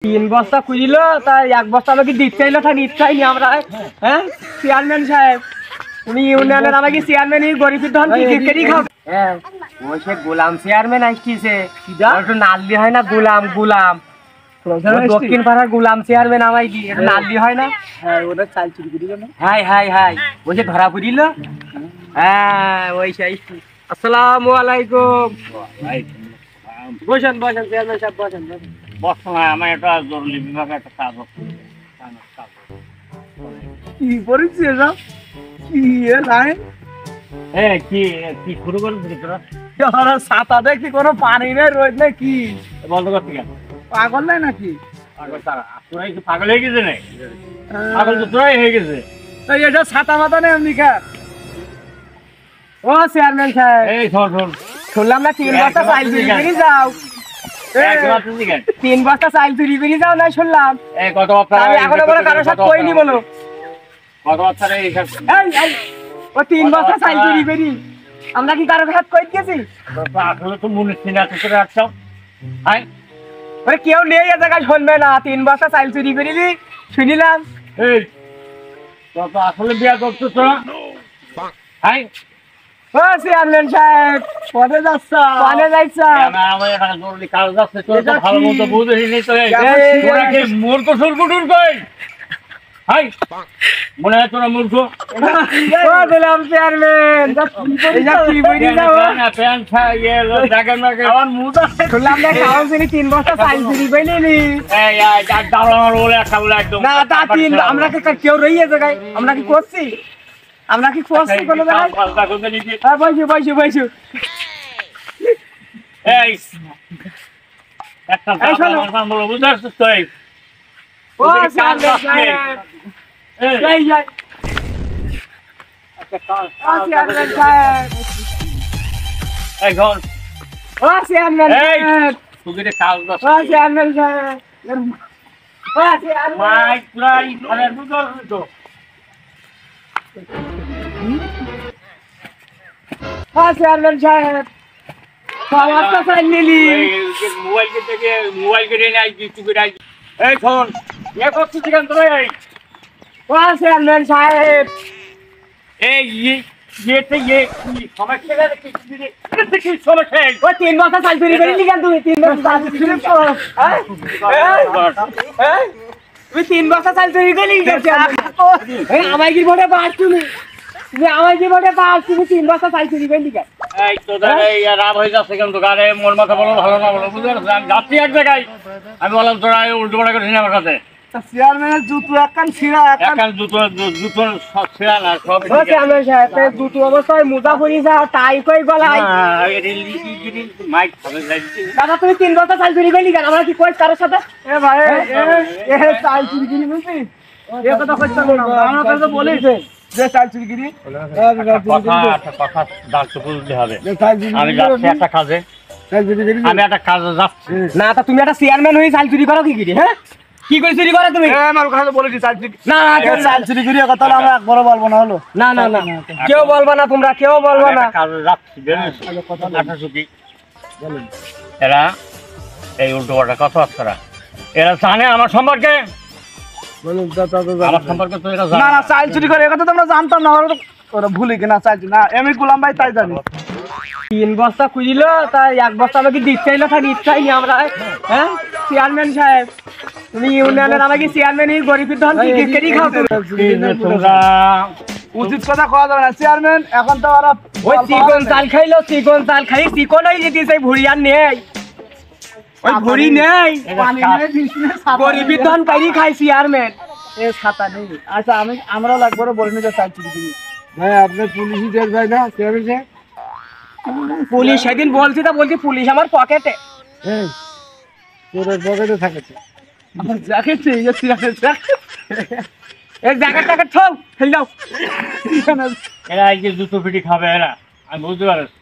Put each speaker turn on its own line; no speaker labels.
তিন বস্তা খুঁজিল তাই এক বস্তা আমাকে দিতে চাইলো তা নিতে চাইনি আমরা। হ্যাঁ চেয়ারম্যান সাহেব, উনি ইউনিয়নের আমাকে চেয়ারম্যান গরিবের ধন কি খাও। হ্যাঁ ওই সে গোলাম চেয়ারম্যান আসছে, একটু নালদি হয় না? গোলাম গোলাম দক্ষিণ পাড়ার গোলাম চেয়ারম্যান আমায় কি এটা নালদি হয় না? হ্যাঁ ওটা চাল চুরি করি না। হাই হাই হাই ওই যে ধরা পড়িল। হ্যাঁ ওই সেই। আসসালামু আলাইকুম। বসেন বসেন চেয়ারম্যান সাহেব বসেন বসেন।
আমার একটা জরুরি বিভাগে একটা কাজ হচ্ছে।
কি পরিচয় এসব? কি নাই
কি কি শুরু করেছিস তোরা?
ছাতা দেখি কোনো পানি নেই, রোদ নেই, কি
বন্ধ করতে কেন?
পাগল নাই নাকি?
পাগল তারা তোরাই কি পাগল হয়ে গেছে নাকি? পাগল তো তোরাই হয়ে গেছে।
তাই এটা ছাতা মাথা নেই এমনি খা। ও চেয়ারম্যান সাহেব,
এই শোন শোন,
শুনলাম না 3 বস্তা চাল চুরি করে যাও। তিন বস্তা চাল চুরি করে যাও না শুনলাম।
কত
আমি এখনো বলো কারোর সাথে কইনি বলো।
কত বছর এইসব
ও 3 বস্তা চাল চুরি করি আমরা কি কারোর সাথে কই গেছি?
আসলে তো মনে চিনা করে রাখছো। হাই
ওরে কেউ নেই এ জায়গায় শুনবে না। 3 বস্তা চাল চুরি করি শুনিলাম।
এই তো আসলে বিয়া করছো তোরা? হাই
ও চেয়ারম্যান সাহেব পদে যাচ্ছ? পদে যাইছ?
আমার এখানে জরুরি কাজ আছে, তোরা তো ভালো মতো বুঝিস তো।
এই,
তোরা কি মূর্খ সুরকুটুর কই? হাই মনে হয় তোরা মূর্খ।
ও দিলাম চেয়ারম্যান কি বলি যাও?
প্যান্ট দেখেন না আমার মুদা
শুনলাম না কাউন্সিলে 3 বস্তা চাল চুরি কইলি।
দাঁড়ানোর বলে একটা বলে একদম
না তা 3 আমরা কি কেউ রইয়ে জায়গায় আমরা কি করছি? আমরা কি করছি কোনো জায়গায়? হ্যাঁ বসু বসু বসু।
এই একটা বলো বুঝতে পারছিস তো?
ও চেয়ারম্যান সাহেব এই যাই। ও চেয়ারম্যান সাহেব,
এই ঘর
ও চেয়ারম্যান সাহেব,
তুই কাজ
ও চেয়ারম্যান সাহেব, ও চেয়ারম্যান
মাইক প্রায় মানে বুঝতে তো
ও চেয়ারম্যান সাহেব সমস্ত চাল নিলি।
মোবাইল কেটে নাই কিছু করে এই ফোন এ করছিস কেন তোরা?
ও চেয়ারম্যান সাহেব
এই সমস্যা কি সমস্যা?
ও 3 বস্তা চাল চুরি করিলি কেন তুই? 3 বস্তা চাল চুরি তুমি 3 বস্তা চাল চুরি করলি আমায় কি ভোটে পাস? তুমি আমায় কি ভোটে পাস? তুমি 3 বস্তা চাল চুরি করলি কেন?
এই তো রাব হয়ে যাচ্ছে কেন তো? গাড়ি মোর মাথা বলো ভালো না বলো বুঝতে পারছো? আমি যাচ্ছি এক জায়গায়, আমি বললাম তোরা উল্টো পাল্টা করিস না আমার কাছে।
চেয়ারম্যানের জুতো একখান ছিঁড়া
একখান জুতো জুতো সব ছিঁড়া না সব।
ও চেয়ারম্যান সাহেব জুতো অবস্থায় মোজা পরি যাও, টাই কই গলায়।
মাইক
দাদা তুমি 3 বস্তা চাল চুরি করলি কেন? আমরা কি কইছ কারোর সাথে? এ ভাই এ চাল চুরি করি বুঝলি? এ কথা কইছ না, আমরা তো বলেছে যে চাল চুরি করি।
কথা ডাক্তার বুঝতে হবে। আমি যাচ্ছি একটা কাজে, আমি একটা কাজে যাচ্ছি।
না তা তুমি একটা চেয়ারম্যান হয়ে চাল চুরি করো কি করি? হ্যাঁ কি করে চুরি করো তুমি?
আমার কথা বলেছি চাল চুরি।
না না
চাল চুরি করি কথা আমরা একবারও বলবো না হলো।
না না না কেউ বলবা না, তোমরা কেউ বলবা না।
কাজে যাচ্ছি এরা এই উল্টো পাল্টা কথাবার্তা এরা জানে আমার সম্পর্কে। আমার সম্পর্কে তো এরা
না
জানে
না চাল চুরি করে কথা তো আমরা জানতাম না, ওরা ভুলে কিনা চাল চুরি না। আমি গোলাম ভাই তাই জানি।
3 বস্তা খুঁজিল তাই 1 বস্তা আমাকে দিতে চাইলো তা নিতে চাইনি আমরা। হ্যাঁ চেয়ারম্যান সাহেব, তুমি ইউনিয়নের আমাকে চেয়ারম্যান গরিবের ধন কি খাও?
তোমরা
উচিত কথা কওয়া যাবে না চেয়ারম্যান। এখন তো ওরা
ওই চিকন চাল খাইলো, চিকন চাল খাই চিকন হয়ে যেতে চাই, ভুড়ি আর নেই, ওই ভুড়ি নেই, গরিবের ধন পাইনি খাই চেয়ারম্যান।
এ ছাতা নেই। আচ্ছা আমরা একবারও বলিনি যে চাল চুরি করি। ভাই আপনি পুলিশই দেখ ভাই না চেয়ারম্যান সাহেব।
পুলিশ সেদিন বলছি তা বলছি পুলিশ আমার পকেটে।
এই তোর পকেটে থাকে তো।
আমার জ্যাকেটে এই জ্যাকেট ট্যাকেট ঠক ফেল দাও।
এরা এই যে জুতো পিটি খাবে এরা, আমি বুঝতে পারছি।